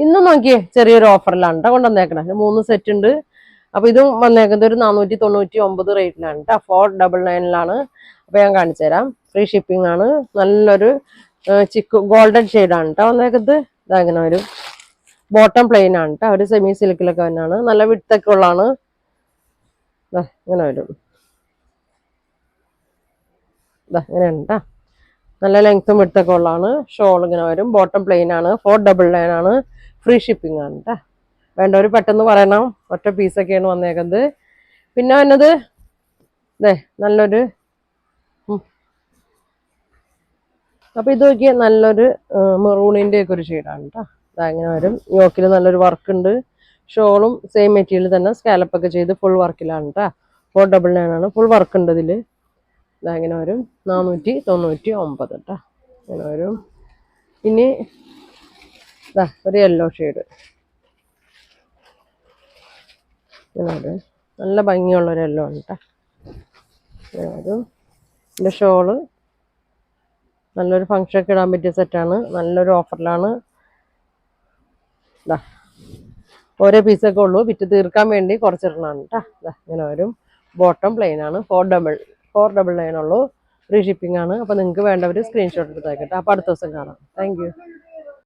ഇന്ന് നോക്കിയേ ചെറിയൊരു ഓഫറിലാണ് കേട്ടോ കൊണ്ടുവന്നേക്കണേ 3 സെറ്റ് ഉണ്ട്. അപ്പൊ ഇതും വന്നേക്കുന്നത് ഒരു 499 റേറ്റിലാണ് കേട്ടോ. 499 അപ്പൊ ഞാൻ കാണിച്ചു തരാം. ഫ്രീ ഷിപ്പിംഗ് ആണ്. നല്ലൊരു ചിക്കു ഗോൾഡൻ ഷെയ്ഡാണ് കേട്ടോ വന്നേക്കുന്നത്. ഇതങ്ങനെ വരും. ബോട്ടം പ്ലെയിൻ ആണ് കേട്ടോ. ഒരു സെമി സിൽക്കിലൊക്കെ തന്നെയാണ്. നല്ല വിട്ടൊക്കെ ഉള്ളതാണ്. ഇങ്ങനെ വരും. ഇങ്ങനെയാണ് കേട്ടോ. നല്ല ലെങ്ത്തും വിട്ടൊക്കെ ഉള്ളതാണ്. ഷോൾ ഇങ്ങനെ വരും. ബോട്ടം പ്ലെയിൻ ആണ്. 499 ആണ്. ഫ്രീ ഷിപ്പിംഗ് ആണ് കേട്ടോ. വേണ്ടവർ പെട്ടെന്ന് പറയണം. ഒറ്റ പീസൊക്കെയാണ് വന്നേക്കുന്നത്. പിന്നെ വന്നത് നല്ലൊരു അപ്പൊ ഇത് നോക്കിയാൽ നല്ലൊരു മെറൂണിന്റെ ഒക്കെ ഒരു ഷെയ്ഡാണ് കേട്ടോ. ഇങ്ങനെ വരും. യോക്കിൽ നല്ലൊരു വർക്ക് ഉണ്ട്. ഷോളും സെയിം മെറ്റീരിയൽ തന്നെ സ്കാലപ്പ് ഒക്കെ ചെയ്ത് ഫുൾ വർക്കിലാണ് കേട്ടോ. 499 ആണ്. ഫുൾ വർക്ക് ഉണ്ട് ഇതില്. ഇങ്ങനെ വരും. 499 കേട്ടോ. ഇങ്ങനെ വരും. ഇനി ഒരു യെല്ലോ ഷെയ്ഡ് നല്ല ഭംഗിയുള്ളൊരു യെല്ലോ ആണ് കേട്ടോ. ഇങ്ങനെ വരും. ഇതിന്റെ ഷോള് നല്ലൊരു ഫംഗ്ഷൻ ഒക്കെ ഇടാൻ പറ്റിയ സെറ്റാണ്. നല്ലൊരു ഓഫറിലാണ്. ഓരോ പീസൊക്കെ ഉള്ളൂ. വിറ്റ് തീർക്കാൻ വേണ്ടി കുറച്ചിടണമാണ് കേട്ടോ. ഇങ്ങനെ വരും. ബോട്ടം പ്ലെയിൻ ആണ്. 499 ഉള്ളൂ. ഫ്രീ ഷിപ്പിംഗ് ആണ്. അപ്പൊ നിങ്ങൾക്ക് വേണ്ടവർ സ്ക്രീൻഷോട്ട് എടുത്തേക്കട്ടെ. അപ്പൊ അടുത്ത ദിവസം കാണാം. Thank you.